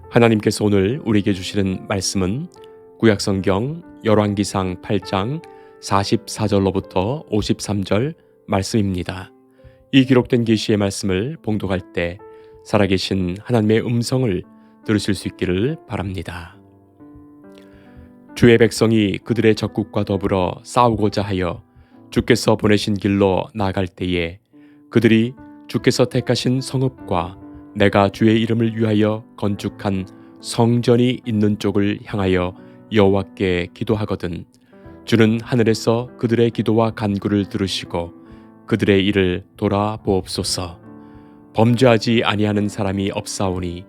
하나님께서 오늘 우리에게 주시는 말씀은 구약성경 열왕기상 8장 44절로부터 53절 말씀입니다. 이 기록된 계시의 말씀을 봉독할 때 살아계신 하나님의 음성을 들으실 수 있기를 바랍니다. 주의 백성이 그들의 적국과 더불어 싸우고자 하여 주께서 보내신 길로 나아갈 때에 그들이 주께서 택하신 성읍과 내가 주의 이름을 위하여 건축한 성전이 있는 쪽을 향하여 여호와께 기도하거든 주는 하늘에서 그들의 기도와 간구를 들으시고 그들의 일을 돌아보옵소서. 범죄하지 아니하는 사람이 없사오니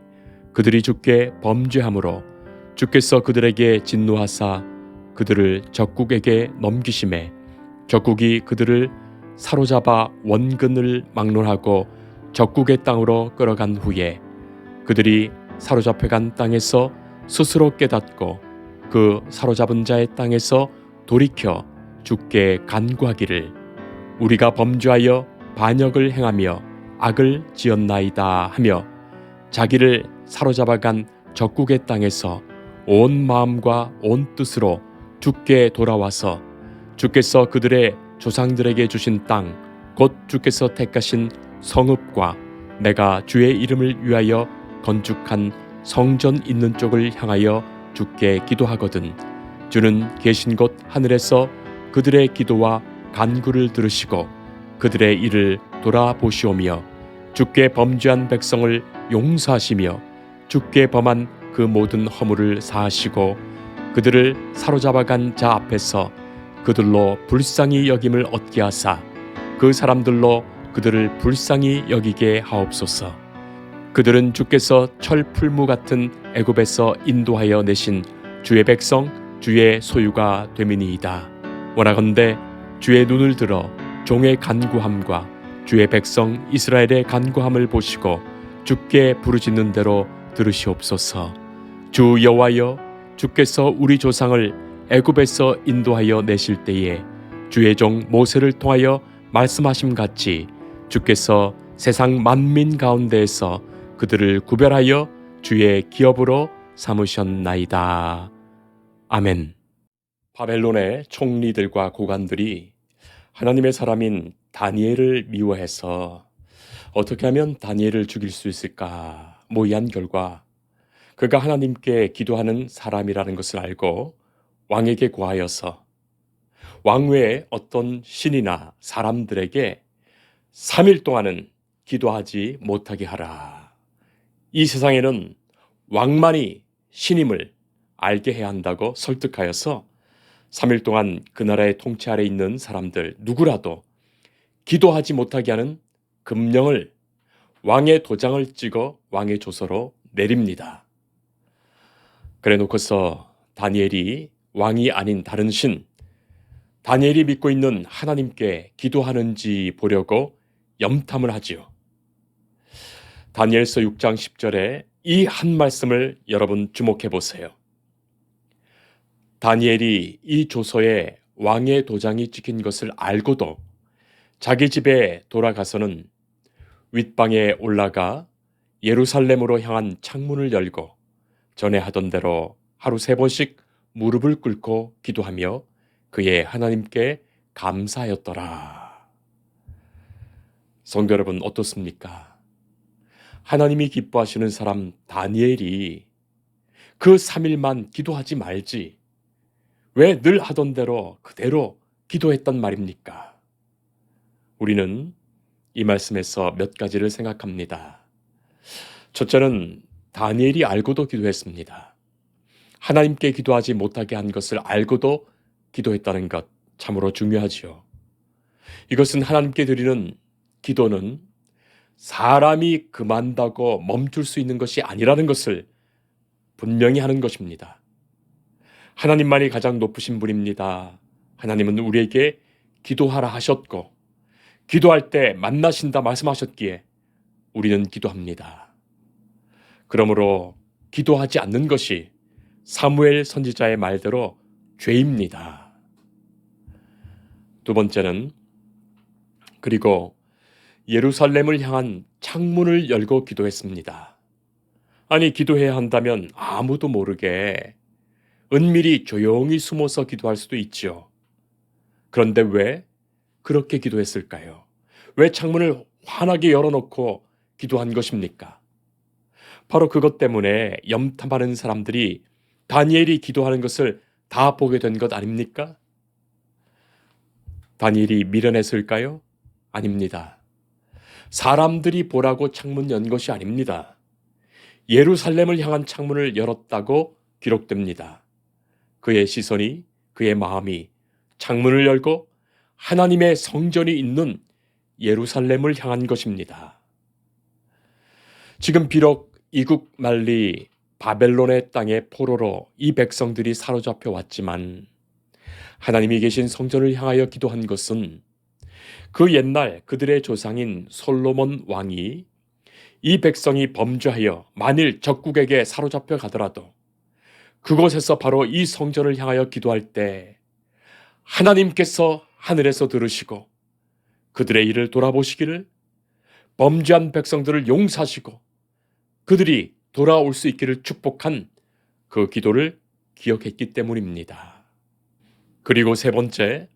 그들이 주께 범죄함으로 주께서 그들에게 진노하사 그들을 적국에게 넘기심에 적국이 그들을 사로잡아 원근을 막론하고 적국의 땅으로 끌어간 후에 그들이 사로잡혀간 땅에서 스스로 깨닫고 그 사로잡은 자의 땅에서 돌이켜 주께 간구하기를 우리가 범죄하여 반역을 행하며 악을 지었나이다 하며 자기를 사로잡아간 적국의 땅에서 온 마음과 온 뜻으로 주께 돌아와서 주께서 그들의 조상들에게 주신 땅 곧 주께서 택하신 성읍과 내가 주의 이름을 위하여 건축한 성전 있는 쪽을 향하여 주께 기도하거든 주는 계신 곳 하늘에서 그들의 기도와 간구를 들으시고 그들의 일을 돌아보시오며 주께 범죄한 백성을 용서하시며 주께 범한 그 모든 허물을 사하시고 그들을 사로잡아간 자 앞에서 그들로 불쌍히 여김을 얻게 하사 그 사람들로 그들을 불쌍히 여기게 하옵소서. 그들은 주께서 철풀무 같은 애굽에서 인도하여 내신 주의 백성 주의 소유가 됨이니이다. 원하건대 주의 눈을 들어 종의 간구함과 주의 백성 이스라엘의 간구함을 보시고 주께 부르짖는 대로 들으시옵소서. 주 여호와여 주께서 우리 조상을 애굽에서 인도하여 내실 때에 주의 종 모세를 통하여 말씀하심 같이 주께서 세상 만민 가운데에서 그들을 구별하여 주의 기업으로 삼으셨나이다. 아멘. 바벨론의 총리들과 고관들이 하나님의 사람인 다니엘을 미워해서 어떻게 하면 다니엘을 죽일 수 있을까 모의한 결과 그가 하나님께 기도하는 사람이라는 것을 알고 왕에게 고하여서 왕 외에 어떤 신이나 사람들에게 3일 동안은 기도하지 못하게 하라. 이 세상에는 왕만이 신임을 알게 해야 한다고 설득하여서 3일 동안 그 나라의 통치 아래 있는 사람들 누구라도 기도하지 못하게 하는 금령을 왕의 도장을 찍어 왕의 조서로 내립니다. 그래 놓고서 다니엘이 왕이 아닌 다른 신, 다니엘이 믿고 있는 하나님께 기도하는지 보려고 염탐을 하지요. 다니엘서 6장 10절에 이 한 말씀을 여러분 주목해 보세요. 다니엘이 이 조서에 왕의 도장이 찍힌 것을 알고도 자기 집에 돌아가서는 윗방에 올라가 예루살렘으로 향한 창문을 열고 전에 하던 대로 하루 3번씩 무릎을 꿇고 기도하며 그의 하나님께 감사하였더라. 성도 여러분 어떻습니까? 하나님이 기뻐하시는 사람 다니엘이 그 3일만 기도하지 말지 왜 늘 하던 대로 그대로 기도했단 말입니까? 우리는 이 말씀에서 몇 가지를 생각합니다. 첫째는 다니엘이 알고도 기도했습니다. 하나님께 기도하지 못하게 한 것을 알고도 기도했다는 것 참으로 중요하지요. 이것은 하나님께 드리는 기도는 사람이 금한다고 멈출 수 있는 것이 아니라는 것을 분명히 하는 것입니다. 하나님만이 가장 높으신 분입니다. 하나님은 우리에게 기도하라 하셨고 기도할 때 만나신다 말씀하셨기에 우리는 기도합니다. 그러므로 기도하지 않는 것이 사무엘 선지자의 말대로 죄입니다. 두 번째는 그리고 예루살렘을 향한 창문을 열고 기도했습니다. 아니, 기도해야 한다면 아무도 모르게 은밀히 조용히 숨어서 기도할 수도 있죠. 그런데 왜 그렇게 기도했을까요? 왜 창문을 환하게 열어놓고 기도한 것입니까? 바로 그것 때문에 염탐하는 사람들이 다니엘이 기도하는 것을 다 보게 된 것 아닙니까? 다니엘이 미련했을까요? 아닙니다. 사람들이 보라고 창문 연 것이 아닙니다. 예루살렘을 향한 창문을 열었다고 기록됩니다. 그의 시선이, 그의 마음이 창문을 열고 하나님의 성전이 있는 예루살렘을 향한 것입니다. 지금 비록 이국 만리 바벨론의 땅의 포로로 이 백성들이 사로잡혀 왔지만 하나님이 계신 성전을 향하여 기도한 것은 그 옛날 그들의 조상인 솔로몬 왕이 이 백성이 범죄하여 만일 적국에게 사로잡혀 가더라도 그곳에서 바로 이 성전을 향하여 기도할 때 하나님께서 하늘에서 들으시고 그들의 일을 돌아보시기를 범죄한 백성들을 용서하시고 그들이 돌아올 수 있기를 축복한 그 기도를 기억했기 때문입니다. 그리고 세 번째,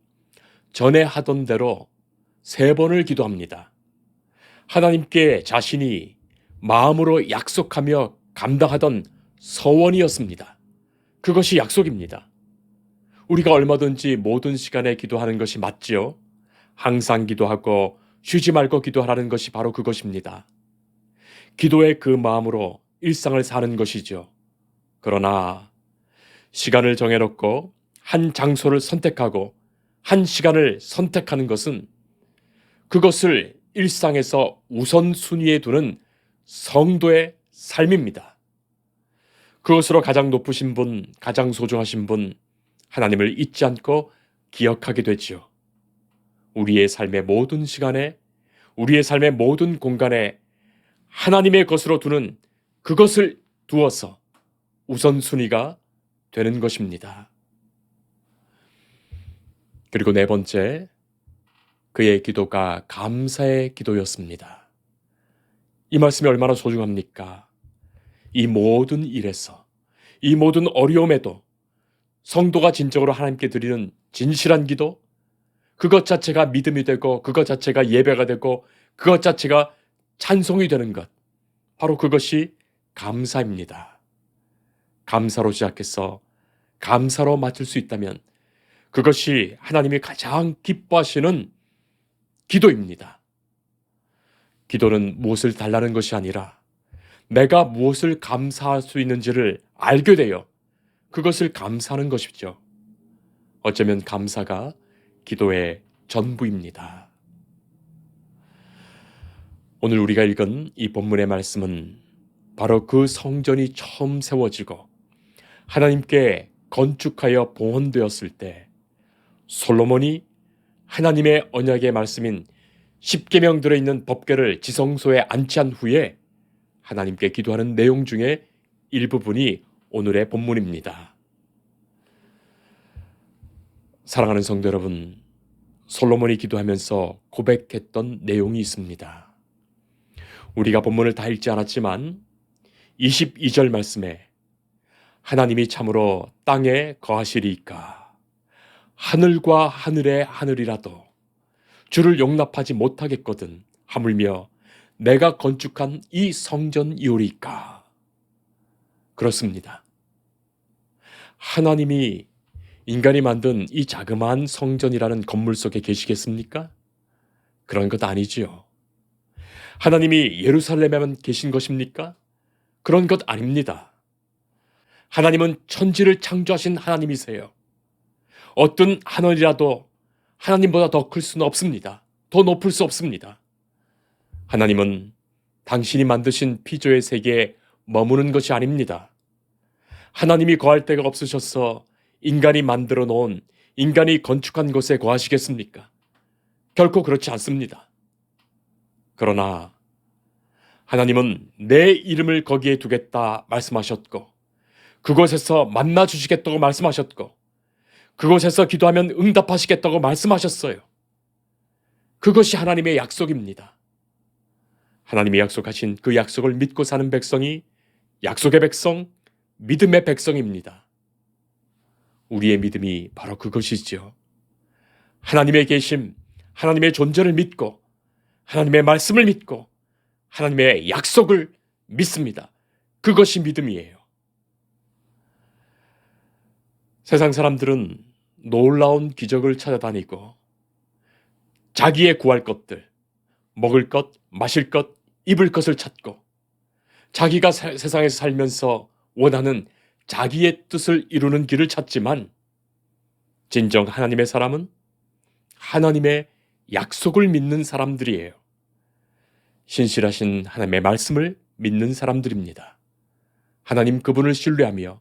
전에 하던 대로 3번을 기도합니다. 하나님께 자신이 마음으로 약속하며 감당하던 서원이었습니다. 그것이 약속입니다. 우리가 얼마든지 모든 시간에 기도하는 것이 맞지요. 항상 기도하고 쉬지 말고 기도하라는 것이 바로 그것입니다. 기도의 그 마음으로 일상을 사는 것이죠. 그러나 시간을 정해놓고 한 장소를 선택하고 한 시간을 선택하는 것은 그것을 일상에서 우선순위에 두는 성도의 삶입니다. 그것으로 가장 높으신 분, 가장 소중하신 분, 하나님을 잊지 않고 기억하게 되지요. 우리의 삶의 모든 시간에, 우리의 삶의 모든 공간에 하나님의 것으로 두는 그것을 두어서 우선순위가 되는 것입니다. 그리고 4번째, 그의 기도가 감사의 기도였습니다. 이 말씀이 얼마나 소중합니까? 이 모든 일에서, 이 모든 어려움에도 성도가 진정으로 하나님께 드리는 진실한 기도, 그것 자체가 믿음이 되고 그것 자체가 예배가 되고 그것 자체가 찬송이 되는 것, 바로 그것이 감사입니다. 감사로 시작해서 감사로 마칠 수 있다면 그것이 하나님이 가장 기뻐하시는 기도입니다. 기도는 무엇을 달라는 것이 아니라 내가 무엇을 감사할 수 있는지를 알게 되어 그것을 감사하는 것이죠. 어쩌면 감사가 기도의 전부입니다. 오늘 우리가 읽은 이 본문의 말씀은 바로 그 성전이 처음 세워지고 하나님께 건축하여 봉헌되었을 때 솔로몬이 하나님의 언약의 말씀인 십계명 들어있는 법궤를 지성소에 안치한 후에 하나님께 기도하는 내용 중에 일부분이 오늘의 본문입니다. 사랑하는 성도 여러분, 솔로몬이 기도하면서 고백했던 내용이 있습니다. 우리가 본문을 다 읽지 않았지만 22절 말씀에 하나님이 참으로 땅에 거하시리이까 하늘과 하늘의 하늘이라도 주를 용납하지 못하겠거든 하물며 내가 건축한 이 성전이오리이까. 그렇습니다. 하나님이 인간이 만든 이 자그마한 성전이라는 건물 속에 계시겠습니까? 그런 것 아니지요. 하나님이 예루살렘에만 계신 것입니까? 그런 것 아닙니다. 하나님은 천지를 창조하신 하나님이세요. 어떤 하늘이라도 하나님보다 더 클 수는 없습니다. 더 높을 수 없습니다. 하나님은 당신이 만드신 피조의 세계에 머무는 것이 아닙니다. 하나님이 거할 데가 없으셔서 인간이 만들어 놓은, 인간이 건축한 곳에 거하시겠습니까? 결코 그렇지 않습니다. 그러나 하나님은 내 이름을 거기에 두겠다 말씀하셨고 그곳에서 만나 주시겠다고 말씀하셨고 그곳에서 기도하면 응답하시겠다고 말씀하셨어요. 그것이 하나님의 약속입니다. 하나님이 약속하신 그 약속을 믿고 사는 백성이 약속의 백성, 믿음의 백성입니다. 우리의 믿음이 바로 그것이지요. 하나님의 계심, 하나님의 존재를 믿고 하나님의 말씀을 믿고 하나님의 약속을 믿습니다. 그것이 믿음이에요. 세상 사람들은 놀라운 기적을 찾아다니고 자기의 구할 것들, 먹을 것, 마실 것, 입을 것을 찾고 자기가 세상에서 살면서 원하는 자기의 뜻을 이루는 길을 찾지만 진정 하나님의 사람은 하나님의 약속을 믿는 사람들이에요. 신실하신 하나님의 말씀을 믿는 사람들입니다. 하나님 그분을 신뢰하며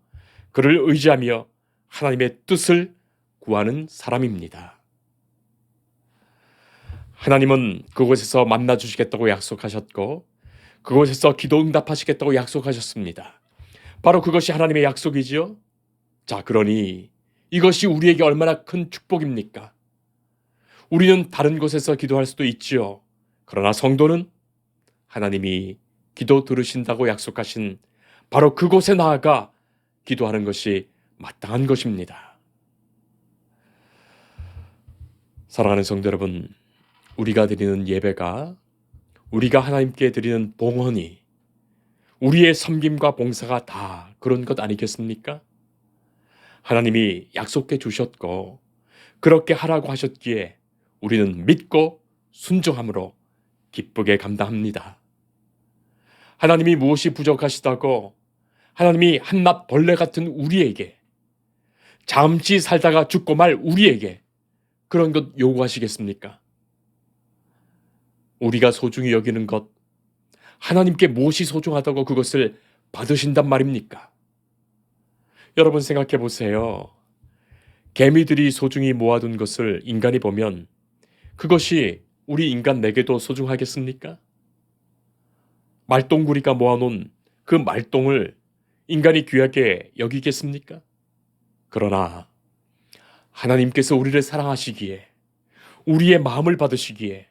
그를 의지하며 하나님의 뜻을 구하는 사람입니다. 하나님은 그곳에서 만나 주시겠다고 약속하셨고 그곳에서 기도 응답하시겠다고 약속하셨습니다. 바로 그것이 하나님의 약속이지요. 자, 그러니 이것이 우리에게 얼마나 큰 축복입니까? 우리는 다른 곳에서 기도할 수도 있지요. 그러나 성도는 하나님이 기도 들으신다고 약속하신 바로 그곳에 나아가 기도하는 것이 마땅한 것입니다. 사랑하는 성도 여러분, 우리가 드리는 예배가 우리가 하나님께 드리는 봉헌이 우리의 섬김과 봉사가 다 그런 것 아니겠습니까? 하나님이 약속해 주셨고 그렇게 하라고 하셨기에 우리는 믿고 순종함으로 기쁘게 감당합니다. 하나님이 무엇이 부족하시다고 하나님이 한낱 벌레 같은 우리에게 잠시 살다가 죽고 말 우리에게 그런 것 요구하시겠습니까? 우리가 소중히 여기는 것, 하나님께 무엇이 소중하다고 그것을 받으신단 말입니까? 여러분 생각해 보세요. 개미들이 소중히 모아둔 것을 인간이 보면 그것이 우리 인간에게도 소중하겠습니까? 말똥구리가 모아놓은 그 말똥을 인간이 귀하게 여기겠습니까? 그러나 하나님께서 우리를 사랑하시기에 우리의 마음을 받으시기에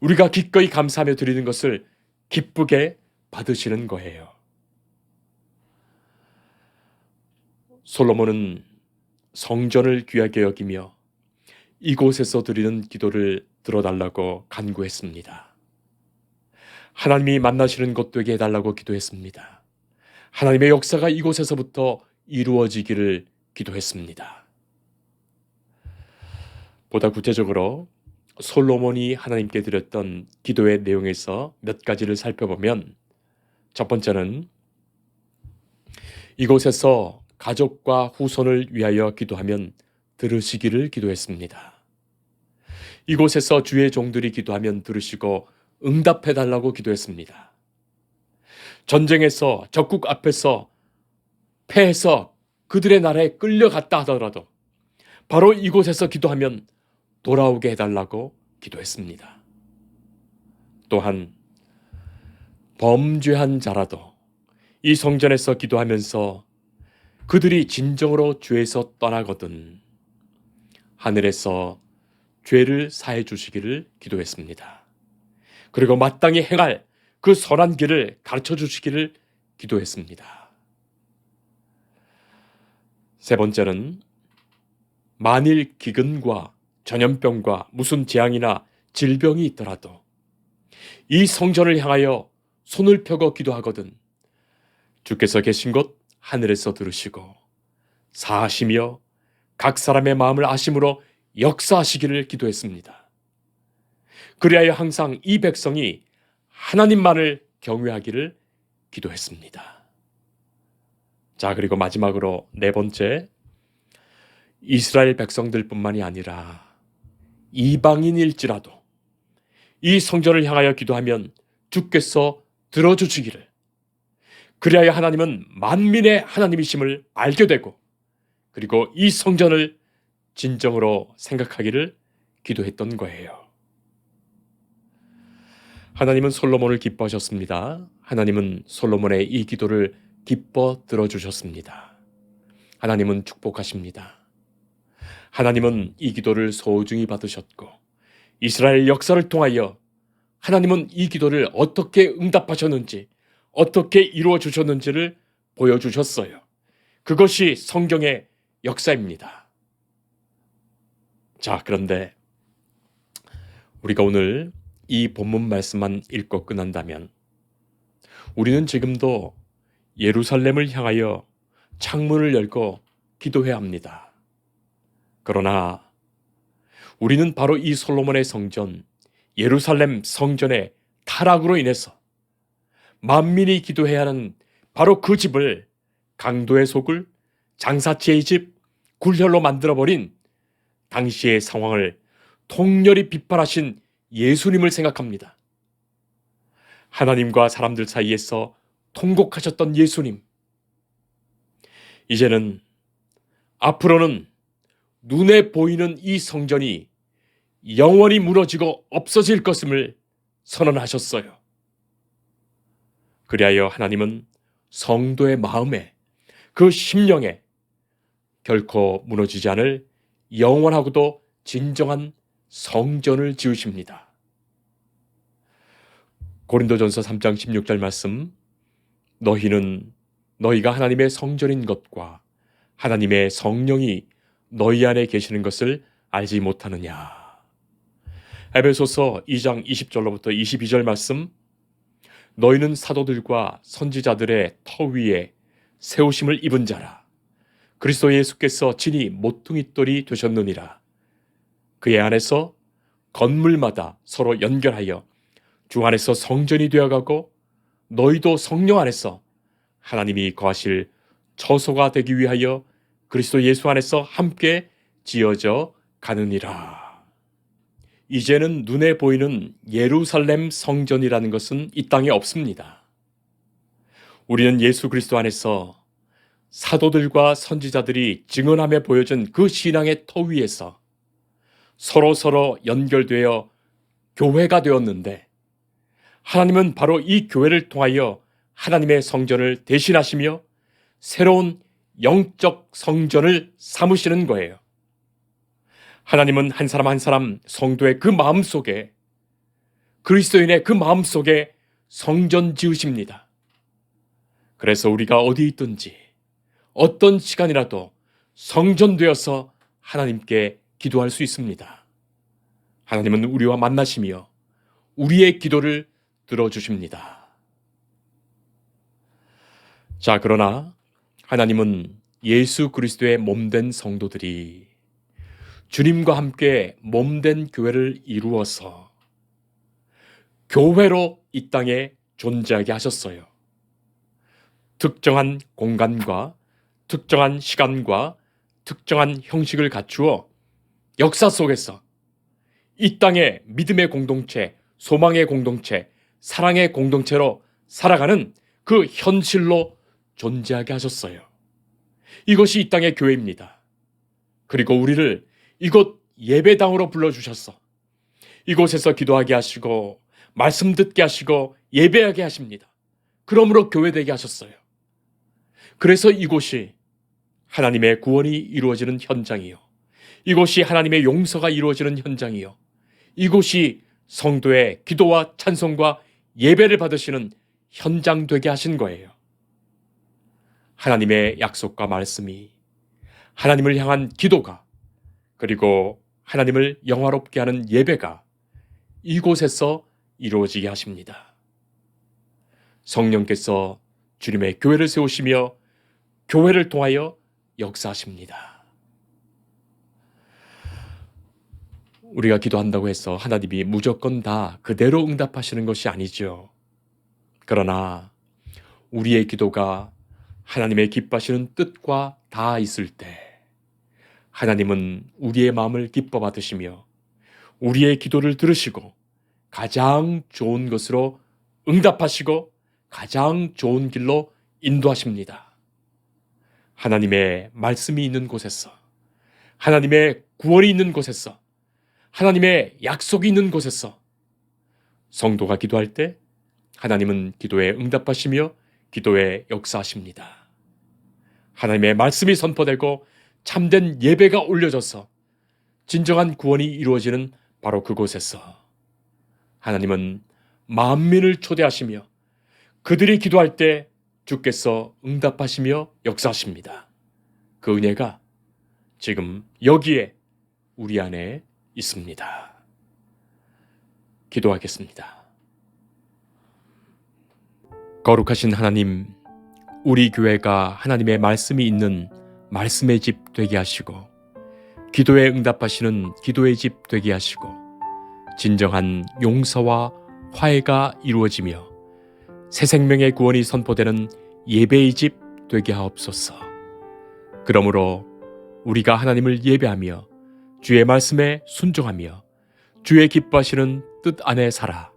우리가 기꺼이 감사하며 드리는 것을 기쁘게 받으시는 거예요. 솔로몬은 성전을 귀하게 여기며 이곳에서 드리는 기도를 들어달라고 간구했습니다. 하나님이 만나시는 곳 되게 해달라고 기도했습니다. 하나님의 역사가 이곳에서부터 이루어지기를 기도했습니다. 보다 구체적으로 솔로몬이 하나님께 드렸던 기도의 내용에서 몇 가지를 살펴보면 첫 번째는 이곳에서 가족과 후손을 위하여 기도하면 들으시기를 기도했습니다. 이곳에서 주의 종들이 기도하면 들으시고 응답해달라고 기도했습니다. 전쟁에서 적국 앞에서 패해서 그들의 나라에 끌려갔다 하더라도 바로 이곳에서 기도하면 돌아오게 해달라고 기도했습니다. 또한 범죄한 자라도 이 성전에서 기도하면서 그들이 진정으로 죄에서 떠나거든 하늘에서 죄를 사해 주시기를 기도했습니다. 그리고 마땅히 행할 그 선한 길을 가르쳐 주시기를 기도했습니다. 세 번째는 만일 기근과 전염병과 무슨 재앙이나 질병이 있더라도 이 성전을 향하여 손을 펴고 기도하거든 주께서 계신 곳 하늘에서 들으시고 사하시며 각 사람의 마음을 아심으로 역사하시기를 기도했습니다. 그리하여 항상 이 백성이 하나님만을 경외하기를 기도했습니다. 자, 그리고 마지막으로 네 번째, 이스라엘 백성들뿐만이 아니라 이방인일지라도 이 성전을 향하여 기도하면 주께서 들어주시기를, 그리하여 하나님은 만민의 하나님이심을 알게 되고 그리고 이 성전을 진정으로 생각하기를 기도했던 거예요. 하나님은 솔로몬을 기뻐하셨습니다. 하나님은 솔로몬의 이 기도를 기뻐 들어주셨습니다. 하나님은 축복하십니다. 하나님은 이 기도를 소중히 받으셨고 이스라엘 역사를 통하여 하나님은 이 기도를 어떻게 응답하셨는지 어떻게 이루어 주셨는지를 보여주셨어요. 그것이 성경의 역사입니다. 자, 그런데 우리가 오늘 이 본문 말씀만 읽고 끝난다면 우리는 지금도 예루살렘을 향하여 창문을 열고 기도해야 합니다. 그러나 우리는 바로 이 솔로몬의 성전, 예루살렘 성전의 타락으로 인해서 만민이 기도해야 하는 바로 그 집을 강도의 소굴, 장사치의 집, 굴혈로 만들어버린 당시의 상황을 통렬히 비판하신 예수님을 생각합니다. 하나님과 사람들 사이에서 통곡하셨던 예수님. 이제는 앞으로는 눈에 보이는 이 성전이 영원히 무너지고 없어질 것임을 선언하셨어요. 그리하여 하나님은 성도의 마음에, 그 심령에 결코 무너지지 않을 영원하고도 진정한 성전을 지으십니다. 고린도전서 3장 16절 말씀, 너희가 하나님의 성전인 것과 하나님의 성령이 너희 안에 계시는 것을 알지 못하느냐. 에베소서 2장 20절로부터 22절 말씀, 너희는 사도들과 선지자들의 터 위에 세우심을 입은 자라. 그리스도 예수께서 진히 모퉁이돌이 되셨느니라. 그의 안에서 건물마다 서로 연결하여 주 안에서 성전이 되어가고 너희도 성령 안에서 하나님이 거하실 처소가 되기 위하여 그리스도 예수 안에서 함께 지어져 가느니라. 이제는 눈에 보이는 예루살렘 성전이라는 것은 이 땅에 없습니다. 우리는 예수 그리스도 안에서 사도들과 선지자들이 증언하며 보여준 그 신앙의 터 위에서 서로 연결되어 교회가 되었는데, 하나님은 바로 이 교회를 통하여 하나님의 성전을 대신하시며 새로운 영적 성전을 삼으시는 거예요. 하나님은 한 사람 한 사람 성도의 그 마음속에, 그리스도인의 그 마음속에 성전 지으십니다. 그래서 우리가 어디 있든지 어떤 시간이라도 성전되어서 하나님께 기도할 수 있습니다. 하나님은 우리와 만나시며 우리의 기도를 들어주십니다. 자, 그러나 하나님은 예수 그리스도의 몸된 성도들이 주님과 함께 몸된 교회를 이루어서 교회로 이 땅에 존재하게 하셨어요. 특정한 공간과 특정한 시간과 특정한 형식을 갖추어 역사 속에서 이 땅의 믿음의 공동체, 소망의 공동체, 사랑의 공동체로 살아가는 그 현실로 존재하게 하셨어요. 이것이 이 땅의 교회입니다. 그리고 우리를 이곳 예배당으로 불러주셔서 이곳에서 기도하게 하시고 말씀 듣게 하시고 예배하게 하십니다. 그러므로 교회되게 하셨어요. 그래서 이곳이 하나님의 구원이 이루어지는 현장이요, 이곳이 하나님의 용서가 이루어지는 현장이요, 이곳이 성도의 기도와 찬송과 예배를 받으시는 현장 되게 하신 거예요. 하나님의 약속과 말씀이, 하나님을 향한 기도가, 그리고 하나님을 영화롭게 하는 예배가 이곳에서 이루어지게 하십니다. 성령께서 주님의 교회를 세우시며 교회를 통하여 역사하십니다. 우리가 기도한다고 해서 하나님이 무조건 다 그대로 응답하시는 것이 아니죠. 그러나 우리의 기도가 하나님의 기뻐하시는 뜻과 닿아 있을 때 하나님은 우리의 마음을 기뻐 받으시며 우리의 기도를 들으시고 가장 좋은 것으로 응답하시고 가장 좋은 길로 인도하십니다. 하나님의 말씀이 있는 곳에서, 하나님의 구원이 있는 곳에서, 하나님의 약속이 있는 곳에서 성도가 기도할 때 하나님은 기도에 응답하시며 기도에 역사하십니다. 하나님의 말씀이 선포되고 참된 예배가 올려져서 진정한 구원이 이루어지는 바로 그곳에서 하나님은 만민을 초대하시며 그들이 기도할 때 주께서 응답하시며 역사하십니다. 그 은혜가 지금 여기에 우리 안에 있습니다. 기도하겠습니다. 거룩하신 하나님, 우리 교회가 하나님의 말씀이 있는 말씀의 집 되게 하시고 기도에 응답하시는 기도의 집 되게 하시고 진정한 용서와 화해가 이루어지며 새 생명의 구원이 선포되는 예배의 집 되게 하옵소서. 그러므로 우리가 하나님을 예배하며 주의 말씀에 순종하며 주의 기뻐하시는 뜻 안에 살아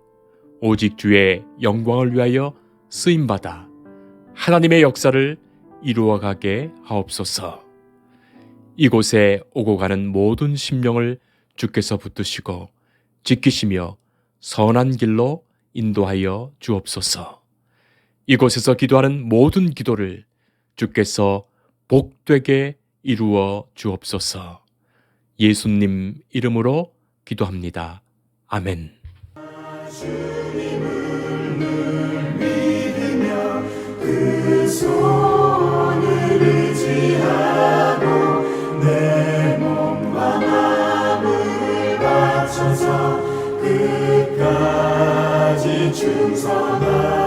오직 주의 영광을 위하여 쓰임받아 하나님의 역사를 이루어가게 하옵소서. 이곳에 오고 가는 모든 심령을 주께서 붙드시고 지키시며 선한 길로 인도하여 주옵소서. 이곳에서 기도하는 모든 기도를 주께서 복되게 이루어 주옵소서. 예수님 이름으로 기도합니다. 아멘. 주님을 늘 믿으며 그 손을 의지하고 내 몸과 마음을 바쳐서 끝까지 충성하리.